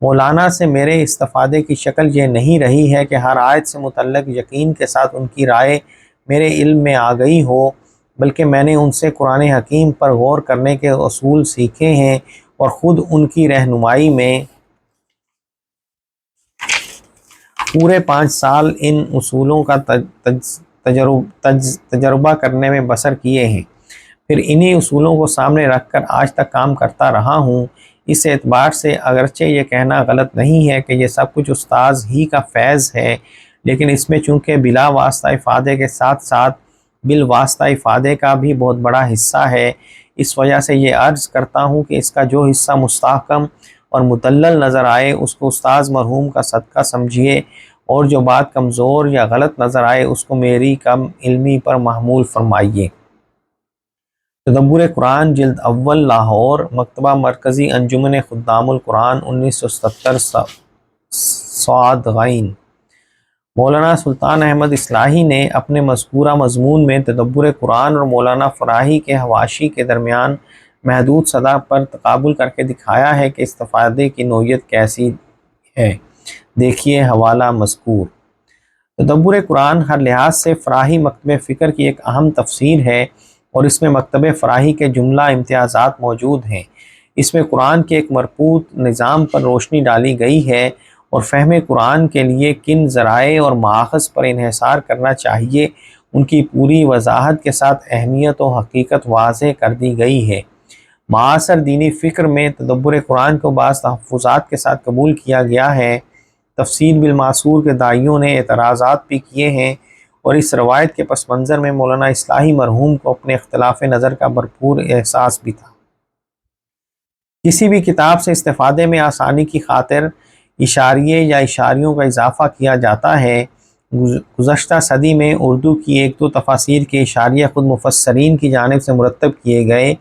مولانا سے میرے استفادے کی شکل یہ نہیں رہی ہے کہ ہر آیت سے متعلق یقین کے ساتھ ان کی رائے میرے علم میں آ گئی ہو، بلکہ میں نے ان سے قرآن حکیم پر غور کرنے کے اصول سیکھے ہیں اور خود ان کی رہنمائی میں پورے 5 سال ان اصولوں کا تجربہ کرنے میں بسر کیے ہیں، پھر انہی اصولوں کو سامنے رکھ کر آج تک کام کرتا رہا ہوں۔ اس اعتبار سے اگرچہ یہ کہنا غلط نہیں ہے کہ یہ سب کچھ استاذ ہی کا فیض ہے، لیکن اس میں چونکہ بلا واسطہ افادے کے ساتھ ساتھ بالواسطہ افادے کا بھی بہت بڑا حصہ ہے، اس وجہ سے یہ عرض کرتا ہوں کہ اس کا جو حصہ مستحکم اور مدلل نظر آئے اس کو استاذ مرحوم کا صدقہ سمجھیے، اور جو بات کمزور یا غلط نظر آئے اس کو میری کم علمی پر محمول فرمائیے۔ تدبر قرآن جلد اول، لاہور، مکتبہ مرکزی انجمن خدام القرآن، 1977 صاد غین۔ مولانا سلطان احمد اصلاحی نے اپنے مذکورہ مضمون میں تدبر قرآن اور مولانا فراہی کے حواشی کے درمیان محدود صدا پر تقابل کر کے دکھایا ہے کہ استفادے کی نوعیت کیسی ہے۔ دیکھیے حوالہ مذکور۔ تدبر قرآن ہر لحاظ سے فراہی مکتب فکر کی ایک اہم تفسیر ہے، اور اس میں مکتب فراہی کے جملہ امتیازات موجود ہیں۔ اس میں قرآن کے ایک مربوط نظام پر روشنی ڈالی گئی ہے، اور فہم قرآن کے لیے کن ذرائع اور مآخذ پر انحصار کرنا چاہیے ان کی پوری وضاحت کے ساتھ اہمیت و حقیقت واضح کر دی گئی ہے۔ معاصر دینی فکر میں تدبر قرآن کو بعض تحفظات کے ساتھ قبول کیا گیا ہے۔ تفسیر بالمعصور کے داعیوں نے اعتراضات بھی کیے ہیں، اور اس روایت کے پس منظر میں مولانا اصلاحی مرحوم کو اپنے اختلاف نظر کا بھرپور احساس بھی تھا۔ کسی بھی کتاب سے استفادے میں آسانی کی خاطر اشاریے یا اشاریوں کا اضافہ کیا جاتا ہے۔ گزشتہ صدی میں اردو کی 1-2 تفاسیر کے اشاریے خود مفسرین کی جانب سے مرتب کیے گئے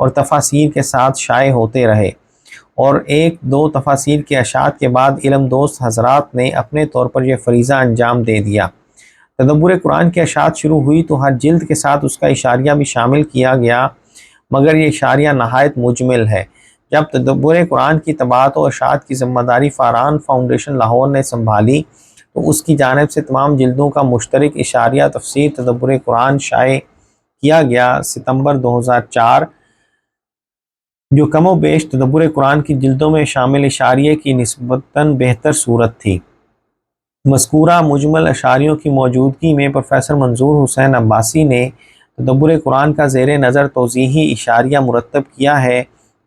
اور تفاسیر کے ساتھ شائع ہوتے رہے، اور 1-2 تفاسیر کے اشاعت کے بعد علم دوست حضرات نے اپنے طور پر یہ فریضہ انجام دے دیا۔ تدبر قرآن کی اشاعت شروع ہوئی تو ہر جلد کے ساتھ اس کا اشاریہ بھی شامل کیا گیا، مگر یہ اشاریہ نہایت مجمل ہے۔ جب تدبر قرآن کی طباعت و اشاعت کی ذمہ داری فاران فاؤنڈیشن لاہور نے سنبھالی تو اس کی جانب سے تمام جلدوں کا مشترک اشاریہ تفسیر تدبر قرآن شائع کیا گیا۔ ستمبر 2004، جو کم و بیش تدبر قرآن کی جلدوں میں شامل اشاریے کی نسبتاً بہتر صورت تھی۔ مذکورہ مجمل اشاریوں کی موجودگی میں پروفیسر منظور حسین عباسی نے تدبر قرآن کا زیر نظر توضیحی اشاریہ مرتب کیا ہے،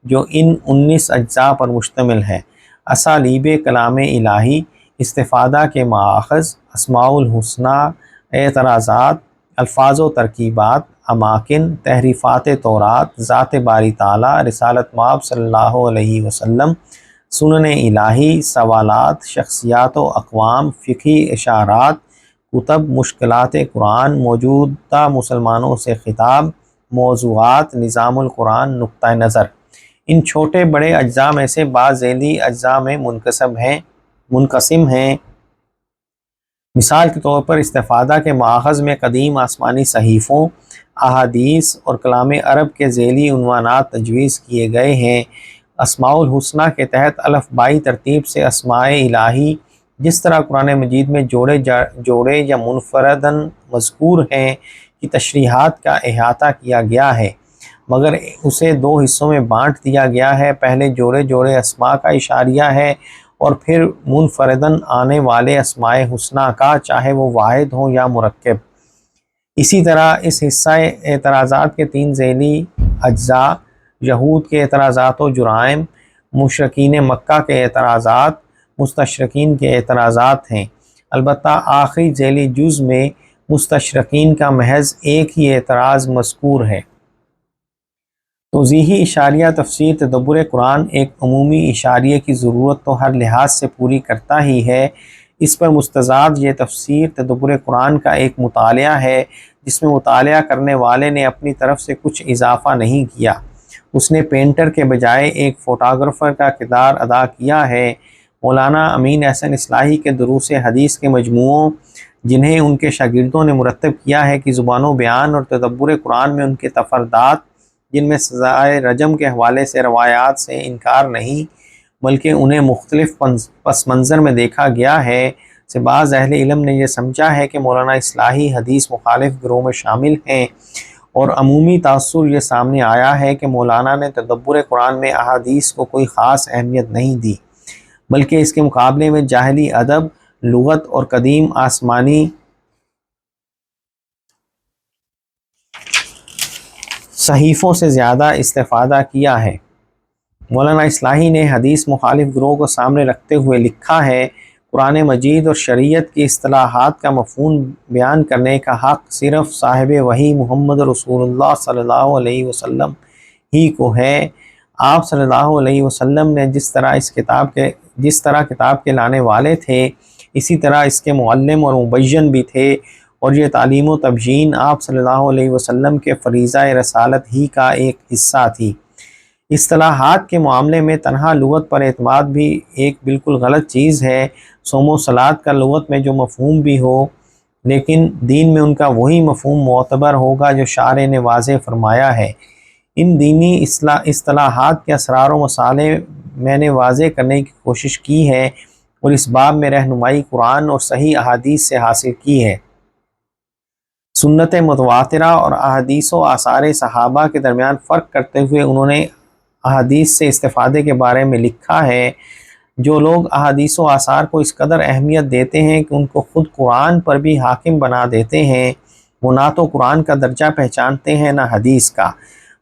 جو ان 19 اجزاء پر مشتمل ہے: اسالیب کلام الہی، استفادہ کے مآخذ، اسماء الحسنی، اعتراضات، الفاظ و ترکیبات، اماکن، تحریفات تورات، ذات باری تعالیٰ، رسالت مآب صلی اللہ علیہ وسلم، سنن الہی، سوالات، شخصیات و اقوام، فقہی اشارات، کتب، مشکلات قرآن، موجودہ مسلمانوں سے خطاب، موضوعات، نظام القرآن، نقطہ نظر۔ ان چھوٹے بڑے اجزاء میں سے بعض ذیلی اجزاء میں منقسم ہیں۔ مثال کے طور پر استفادہ کے مآخذ میں قدیم آسمانی صحیفوں، احادیث اور کلام عرب کے ذیلی عنوانات تجویز کیے گئے ہیں۔ اسماء الحسنی کے تحت الف بائی ترتیب سے اسماء الہی جس طرح قرآن مجید میں جوڑے یا منفرداً مذکور ہیں کی تشریحات کا احاطہ کیا گیا ہے، مگر اسے 2 حصوں میں بانٹ دیا گیا ہے۔ پہلے جوڑے اسماء کا اشاریہ ہے، اور پھر منفرداً آنے والے اسماء حسنی کا، چاہے وہ واحد ہوں یا مرکب۔ اسی طرح اس حصہ اعتراضات کے 3 ذیلی اجزاء، یہود کے اعتراضات و جرائم، مشرکین مکہ کے اعتراضات، مستشرقین کے اعتراضات ہیں۔ البتہ آخری ذیلی جز میں مستشرقین کا محض ایک ہی اعتراض مذکور ہے۔ توضیحی اشاریہ تفسیر تدبر قرآن ایک عمومی اشاریے کی ضرورت تو ہر لحاظ سے پوری کرتا ہی ہے، اس پر مستزاد یہ تفسیر تدبر قرآن کا ایک مطالعہ ہے جس میں مطالعہ کرنے والے نے اپنی طرف سے کچھ اضافہ نہیں کیا، اس نے پینٹر کے بجائے ایک فوٹوگرافر کا کردار ادا کیا ہے۔ مولانا امین احسن اصلاحی کے دروس حدیث کے مجموعوں جنہیں ان کے شاگردوں نے مرتب کیا ہے کہ زبان و بیان اور تدبر قرآن میں ان کے تفردات جن میں سزائے رجم کے حوالے سے روایات سے انکار نہیں بلکہ انہیں مختلف پس منظر میں دیکھا گیا ہے، سے بعض اہل علم نے یہ سمجھا ہے کہ مولانا اصلاحی حدیث مخالف گروہ میں شامل ہیں، اور عمومی تاثر یہ سامنے آیا ہے کہ مولانا نے تدبر قرآن میں احادیث کو کوئی خاص اہمیت نہیں دی، بلکہ اس کے مقابلے میں جاہلی ادب، لغت اور قدیم آسمانی صحیفوں سے زیادہ استفادہ کیا ہے۔ مولانا اصلاحی نے حدیث مخالف گروہ کو سامنے رکھتے ہوئے لکھا ہے، قرآن مجید اور شریعت کی اصطلاحات کا مفہوم بیان کرنے کا حق صرف صاحب وحی محمد رسول اللہ صلی اللہ علیہ وسلم ہی کو ہے۔ آپ صلی اللہ علیہ وسلم نے جس طرح کتاب کے لانے والے تھے، اسی طرح اس کے معلم اور مبین بھی تھے، اور یہ تعلیم و تبیین آپ صلی اللہ علیہ وسلم کے فریضہ رسالت ہی کا ایک حصہ تھی۔ اصطلاحات کے معاملے میں تنہا لغت پر اعتماد بھی ایک بالکل غلط چیز ہے۔ صوم و صلات کا لغت میں جو مفہوم بھی ہو، لیکن دین میں ان کا وہی مفہوم معتبر ہوگا جو شارع نے واضح فرمایا ہے۔ ان دینی اصطلاحات کے اسرار و مصالح میں نے واضح کرنے کی کوشش کی ہے اور اس باب میں رہنمائی قرآن اور صحیح احادیث سے حاصل کی ہے۔ سنت متواترہ اور احادیث و آثار صحابہ کے درمیان فرق کرتے ہوئے انہوں نے احادیث سے استفادے کے بارے میں لکھا ہے۔ جو لوگ احادیث و آثار کو اس قدر اہمیت دیتے ہیں کہ ان کو خود قرآن پر بھی حاکم بنا دیتے ہیں، وہ نہ تو قرآن کا درجہ پہچانتے ہیں نہ حدیث کا۔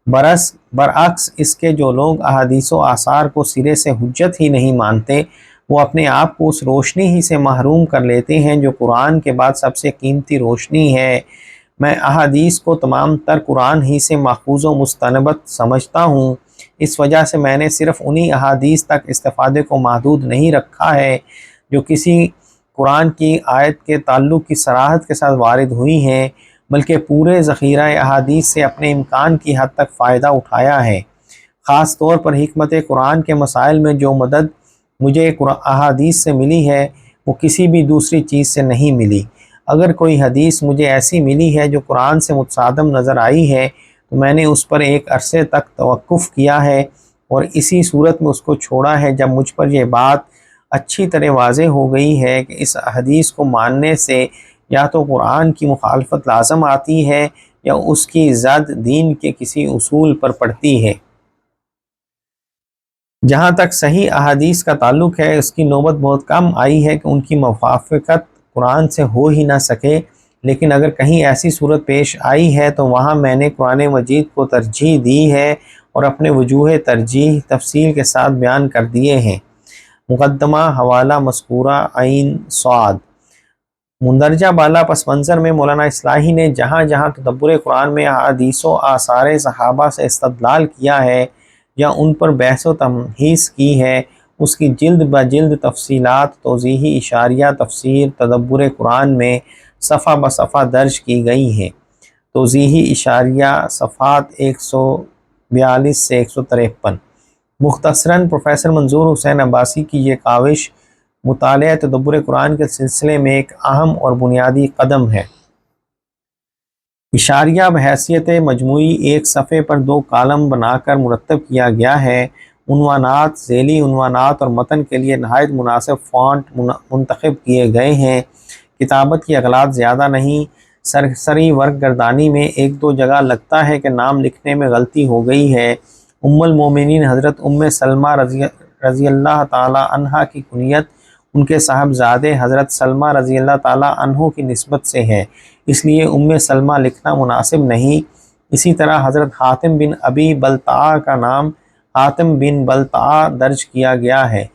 برعکس اس کے جو لوگ احادیث و آثار کو سرے سے حجت ہی نہیں مانتے، وہ اپنے آپ کو اس روشنی ہی سے محروم کر لیتے ہیں جو قرآن کے بعد سب سے قیمتی روشنی ہے۔ میں احادیث کو تمام تر قرآن ہی سے ماخوذ و مستنبط سمجھتا ہوں، اس وجہ سے میں نے صرف انہی احادیث تک استفادے کو محدود نہیں رکھا ہے جو کسی قرآن کی آیت کے تعلق کی صراحت کے ساتھ وارد ہوئی ہیں، بلکہ پورے ذخیرہ احادیث سے اپنے امکان کی حد تک فائدہ اٹھایا ہے۔ خاص طور پر حکمت قرآن کے مسائل میں جو مدد مجھے احادیث سے ملی ہے وہ کسی بھی دوسری چیز سے نہیں ملی۔ اگر کوئی حدیث مجھے ایسی ملی ہے جو قرآن سے متصادم نظر آئی ہے تو میں نے اس پر ایک عرصے تک توقف کیا ہے اور اسی صورت میں اس کو چھوڑا ہے جب مجھ پر یہ بات اچھی طرح واضح ہو گئی ہے کہ اس حدیث کو ماننے سے یا تو قرآن کی مخالفت لازم آتی ہے یا اس کی زد دین کے کسی اصول پر پڑتی ہے۔ جہاں تک صحیح احادیث کا تعلق ہے، اس کی نوبت بہت کم آئی ہے کہ ان کی موافقت قرآن سے ہو ہی نہ سکے، لیکن اگر کہیں ایسی صورت پیش آئی ہے تو وہاں میں نے قرآن مجید کو ترجیح دی ہے اور اپنے وجوہ ترجیح تفصیل کے ساتھ بیان کر دیے ہیں۔ مقدمہ حوالہ مذکورہ عین صاد۔ مندرجہ بالا پس منظر میں مولانا اصلاحی نے جہاں جہاں تدبر قرآن میں احادیث و آثار صحابہ سے استدلال کیا ہے یا ان پر بحث و تمہیس کی ہے، اس کی جلد بجلد تفصیلات، توضیحی اشاریہ تفسیر تدبر قرآن میں صفحہ بصفحہ درج کی گئی ہیں۔ توضیحی اشاریہ صفحات 142 سے 153۔ مختصراً پروفیسر منظور حسین عباسی کی یہ کاوش مطالعہ تدبر قرآن کے سلسلے میں ایک اہم اور بنیادی قدم ہے۔ اشاریہ بحیثیت مجموعی ایک صفحے پر 2 کالم بنا کر مرتب کیا گیا ہے۔ عنوانات، ذیلی عنوانات اور متن کے لیے نہایت مناسب فونٹ منتخب کیے گئے ہیں۔ کتابت کی اغلاط زیادہ نہیں۔ سرسری ورق گردانی میں 1-2 جگہ لگتا ہے کہ نام لکھنے میں غلطی ہو گئی ہے۔ ام المومنین حضرت ام سلمہ رضی اللہ تعالی عنہ کی کنیت ان کے صاحبزادے حضرت سلمہ رضی اللہ تعالی عنہ کی نسبت سے ہے، اس لیے ام سلمہ لکھنا مناسب نہیں۔ اسی طرح حضرت حاتم بن ابی بلتعہ کا نام حاتم بن بلتعہ درج کیا گیا ہے۔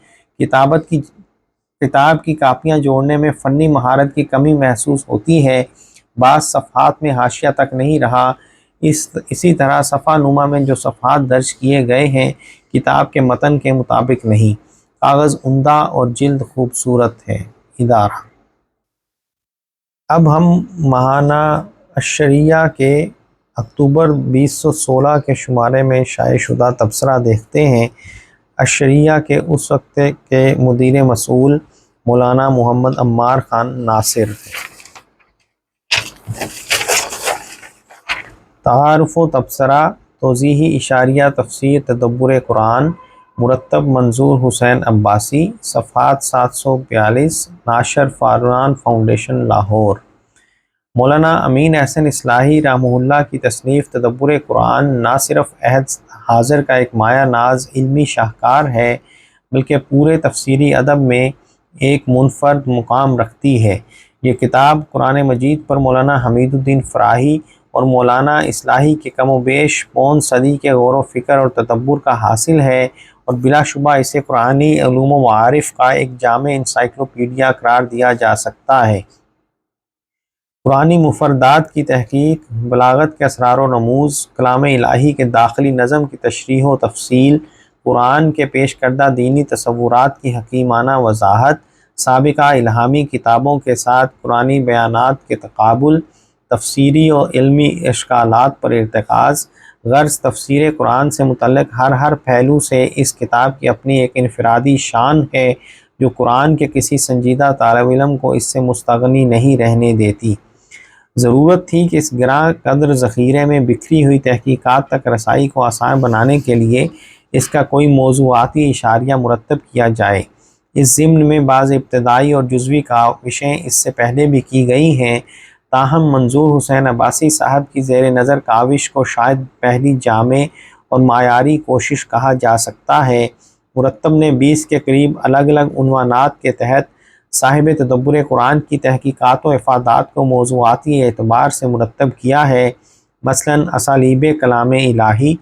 کتاب کی کاپیاں جوڑنے میں فنی مہارت کی کمی محسوس ہوتی ہے، بعض صفحات میں حاشیہ تک نہیں رہا۔ اسی طرح صفحہ نما میں جو صفحات درج کیے گئے ہیں کتاب کے متن کے مطابق نہیں۔ کاغذ عمدہ اور جلد خوبصورت ہے۔ ادارہ۔ اب ہم ماہانہ الشریعہ کے اکتوبر 2016 کے شمارے میں شائع شدہ تبصرہ دیکھتے ہیں۔ الشریعہ کے اس وقت کے مدیر مسئول مولانا محمد عمار خان ناصر تھے۔ تعارف و تبصرہ، توضیحی اشاریہ تفسیر تدبر قرآن، مرتب منظور حسین عباسی، صفحات 742، ناشر فاران فاؤنڈیشن لاہور۔ مولانا امین احسن اصلاحی رحمہ اللہ کی تصنیف تدبر قرآن نہ صرف عہد حاضر کا ایک مایہ ناز علمی شاہکار ہے بلکہ پورے تفسیری ادب میں ایک منفرد مقام رکھتی ہے۔ یہ کتاب قرآن مجید پر مولانا حمید الدین فراہی اور مولانا اصلاحی کے کم و بیش پون صدی کے غور و فکر اور تدبر کا حاصل ہے اور بلا شبہ اسے قرآنی علوم و معارف کا ایک جامع انسائکلوپیڈیا قرار دیا جا سکتا ہے۔ قرآنی مفردات کی تحقیق، بلاغت کے اسرار و رموز، کلام الہی کے داخلی نظم کی تشریح و تفصیل، قرآن کے پیش کردہ دینی تصورات کی حکیمانہ وضاحت، سابقہ الہامی کتابوں کے ساتھ قرآنی بیانات کے تقابل، تفسیری اور علمی اشکالات پر ارتکاز، غرض تفسیر قرآن سے متعلق ہر پہلو سے اس کتاب کی اپنی ایک انفرادی شان ہے جو قرآن کے کسی سنجیدہ طالب علم کو اس سے مستغنی نہیں رہنے دیتی۔ ضرورت تھی کہ اس گراں قدر ذخیرے میں بکھری ہوئی تحقیقات تک رسائی کو آسان بنانے کے لیے اس کا کوئی موضوعاتی اشاریہ مرتب کیا جائے۔ اس ضمن میں بعض ابتدائی اور جزوی کاوشیں اس سے پہلے بھی کی گئی ہیں، تاہم منظور حسین عباسی صاحب کی زیر نظر کاوش کو شاید پہلی جامع اور معیاری کوشش کہا جا سکتا ہے۔ مرتب نے 20 کے قریب الگ الگ عنوانات کے تحت صاحب تدبر قرآن کی تحقیقات و افادات کو موضوعاتی اعتبار سے مرتب کیا ہے، مثلاً اسالیب کلام الہی،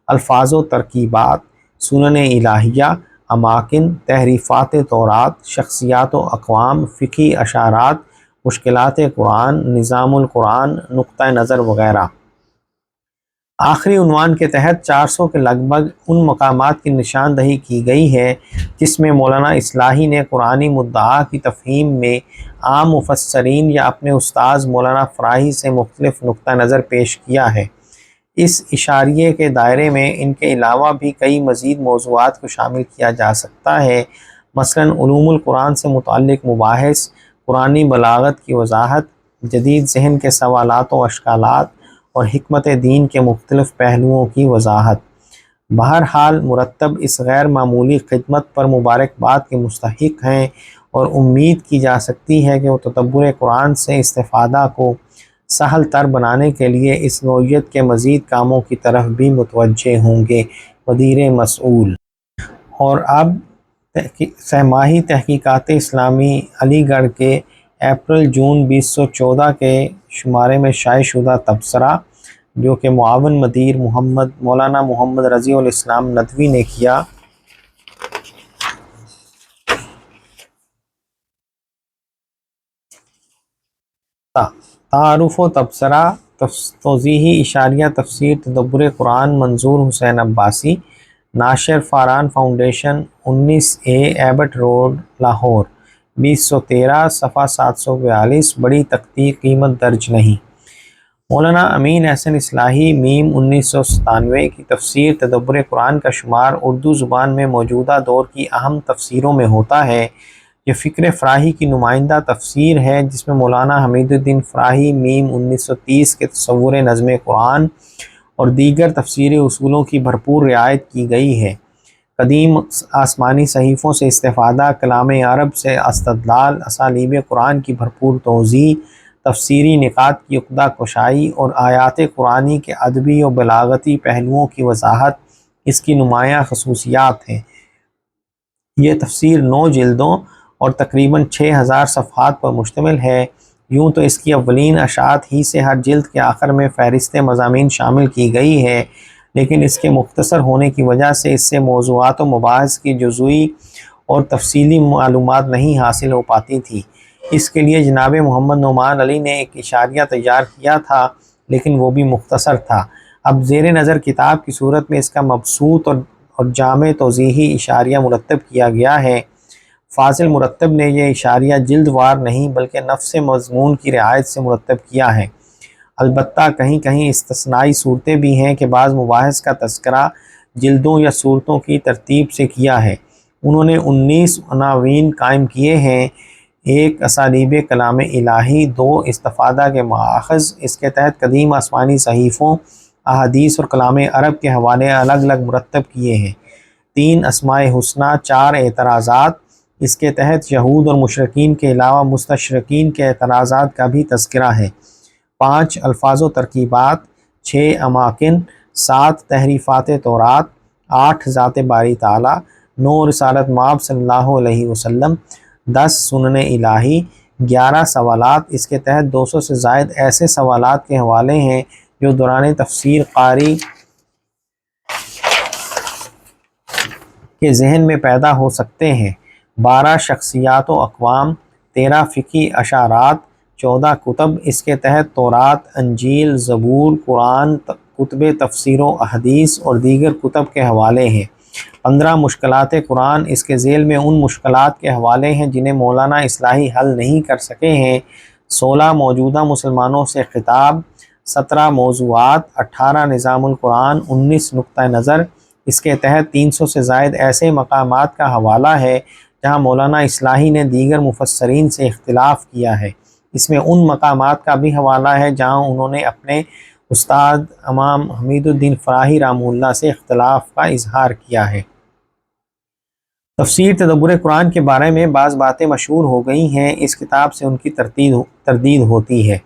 الفاظ و ترکیبات، سنن الہیہ، اماکن، تحریفات تورات، شخصیات و اقوام، فقہی اشارات، مشکلات قرآن، نظام القرآن، نقطہ نظر وغیرہ۔ آخری عنوان کے تحت 400 کے لگ بھگ ان مقامات کی نشاندہی کی گئی ہے جس میں مولانا اصلاحی نے قرآنی مدعا کی تفہیم میں عام مفسرین یا اپنے استاذ مولانا فراہی سے مختلف نقطہ نظر پیش کیا ہے۔ اس اشاریے کے دائرے میں ان کے علاوہ بھی کئی مزید موضوعات کو شامل کیا جا سکتا ہے، مثلاً علوم القرآن سے متعلق مباحث، قرآنی بلاغت کی وضاحت، جدید ذہن کے سوالات و اشکالات اور حکمت دین کے مختلف پہلوؤں کی وضاحت۔ بہرحال مرتب اس غیر معمولی خدمت پر مبارکباد کے مستحق ہیں اور امید کی جا سکتی ہے کہ وہ تدبر قرآن سے استفادہ کو سہل تر بنانے کے لیے اس نوعیت کے مزید کاموں کی طرف بھی متوجہ ہوں گے۔ مدیر مسئول۔ اور اب سہ ماہی تحقیقات اسلامی علی گڑھ کے اپریل جون 2014 کے شمارے میں شائع شدہ تبصرہ جو کہ معاون مدیر مولانا محمد رضیع الاسلام ندوی نے کیا، تعارف و تبصرہ، توضیحی اشاریہ تفسیر تدبر قرآن، منظور حسین عباسی، ناشر Faran foundation, 19A Abbott road, Lahore, 2013، صفحہ 742۔ بڑی تحقیق، قیمت درج نہیں۔ مولانا امین احسن اصلاحی م 1997 کی تفسیر تدبر قرآن کا شمار اردو زبان میں موجودہ دور کی اہم تفسیروں میں ہوتا ہے۔ یہ فکر فراہی کی نمائندہ تفسیر ہے جس میں مولانا حمید الدین فراہی م 1930 کے تصور نظم قرآن اور دیگر تفسیری اصولوں کی بھرپور رعایت کی گئی ہے۔ قدیم آسمانی صحیفوں سے استفادہ، کلام عرب سے استدلال، اسالیب قرآن کی بھرپور توضیح، تفسیری نکات کی عقدہ کشائی اور آیات قرآنی کے ادبی و بلاغتی پہلوؤں کی وضاحت اس کی نمایاں خصوصیات ہیں۔ یہ تفسیر 9 جلدوں اور تقریباً 6000 صفحات پر مشتمل ہے۔ یوں تو اس کی اولین اشاعت ہی سے ہر جلد کے آخر میں فہرست مضامین شامل کی گئی ہے، لیکن اس کے مختصر ہونے کی وجہ سے اس سے موضوعات و مباحث کی جزوی اور تفصیلی معلومات نہیں حاصل ہو پاتی تھی۔ اس کے لیے جناب محمد نعمان علی نے ایک اشاریہ تیار کیا تھا، لیکن وہ بھی مختصر تھا۔ اب زیر نظر کتاب کی صورت میں اس کا مبسوط اور جامع توضیحی اشاریہ مرتب کیا گیا ہے۔ فاضل مرتب نے یہ اشاریہ جلد وار نہیں بلکہ نفس مضمون کی رعایت سے مرتب کیا ہے۔ البتہ کہیں کہیں استثنائی صورتیں بھی ہیں کہ بعض مباحث کا تذکرہ جلدوں یا صورتوں کی ترتیب سے کیا ہے۔ انہوں نے 19 عناوین قائم کیے ہیں: 1 اسالیب کلام الہی، 2 استفادہ کے مآخذ، اس کے تحت قدیم آسمانی صحیفوں، احادیث اور کلام عرب کے حوالے الگ الگ مرتب کیے ہیں، 3 اسماء حسنہ، 4 اعتراضات، اس کے تحت یہود اور مشرکین کے علاوہ مستشرقین کے اعتراضات کا بھی تذکرہ ہے، 5 الفاظ و ترکیبات، 6 اماکن، 7 تحریفات تورات، 8 ذات باری تعالیٰ، 9 رسالت مآب صلی اللہ علیہ وسلم، 10 سنن الہی، 11 سوالات، اس کے تحت 200 سے زائد ایسے سوالات کے حوالے ہیں جو دوران تفسیر قاری کے ذہن میں پیدا ہو سکتے ہیں، 12 شخصیات و اقوام، 13 فقہی اشارات، 14 کتب، اس کے تحت تورات، انجیل، زبور، قرآن، کتب تفسیر و احادیث اور دیگر کتب کے حوالے ہیں، 15 مشکلات قرآن، اس کے ذیل میں ان مشکلات کے حوالے ہیں جنہیں مولانا اصلاحی حل نہیں کر سکے ہیں، 16 موجودہ مسلمانوں سے خطاب، 17 موضوعات، 18 نظام القرآن، 19 نقطہ نظر، اس کے تحت 300 سے زائد ایسے مقامات کا حوالہ ہے جہاں مولانا اصلاحی نے دیگر مفسرین سے اختلاف کیا ہے، اس میں ان مقامات کا بھی حوالہ ہے جہاں انہوں نے اپنے استاد امام حمید الدین فراہی رحمہ اللہ سے اختلاف کا اظہار کیا ہے۔ تفسیر تدبر قرآن کے بارے میں بعض باتیں مشہور ہو گئی ہیں، اس کتاب سے ان کی تردید ہوتی ہے۔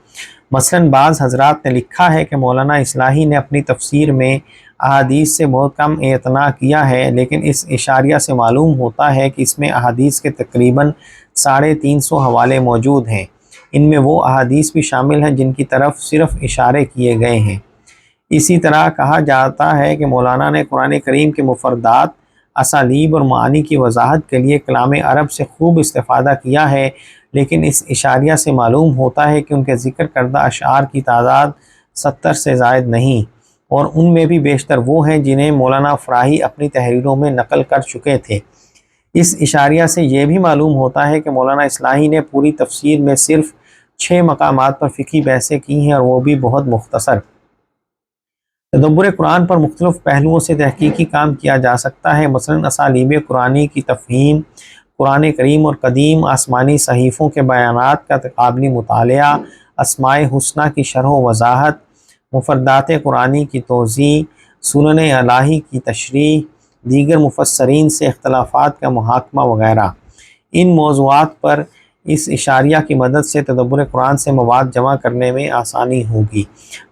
مثلاً بعض حضرات نے لکھا ہے کہ مولانا اصلاحی نے اپنی تفسیر میں احادیث سے بہت کم اعتنا کیا ہے، لیکن اس اشاریہ سے معلوم ہوتا ہے کہ اس میں احادیث کے تقریباً 350 حوالے موجود ہیں، ان میں وہ احادیث بھی شامل ہیں جن کی طرف صرف اشارے کیے گئے ہیں۔ اسی طرح کہا جاتا ہے کہ مولانا نے قرآن کریم کے مفردات، اسالیب اور معانی کی وضاحت کے لیے کلام عرب سے خوب استفادہ کیا ہے، لیکن اس اشاریہ سے معلوم ہوتا ہے کہ ان کے ذکر کردہ اشعار کی تعداد 70 سے زائد نہیں، اور ان میں بھی بیشتر وہ ہیں جنہیں مولانا فراہی اپنی تحریروں میں نقل کر چکے تھے۔ اس اشاریہ سے یہ بھی معلوم ہوتا ہے کہ مولانا اصلاحی نے پوری تفسیر میں صرف 6 مقامات پر فقہی بحثیں کی ہیں، اور وہ بھی بہت مختصر۔ تدبر قرآن پر مختلف پہلوؤں سے تحقیقی کام کیا جا سکتا ہے، مثلاً اسالیب قرآنی کی تفہیم، قرآن کریم اور قدیم آسمانی صحیفوں کے بیانات کا تقابلی مطالعہ، اسماء حسنہ کی شرح و وضاحت، مفردات قرآنی کی توضیح، سنن الہی کی تشریح، دیگر مفسرین سے اختلافات کا محاکمہ وغیرہ۔ ان موضوعات پر اس اشاریہ کی مدد سے تدبر قرآن سے مواد جمع کرنے میں آسانی ہوگی۔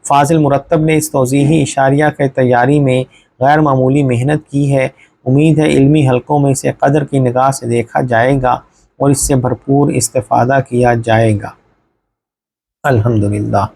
فاضل مرتب نے اس توضیحی اشاریہ کی تیاری میں غیر معمولی محنت کی ہے، امید ہے علمی حلقوں میں اسے قدر کی نگاہ سے دیکھا جائے گا اور اس سے بھرپور استفادہ کیا جائے گا۔ الحمدللہ۔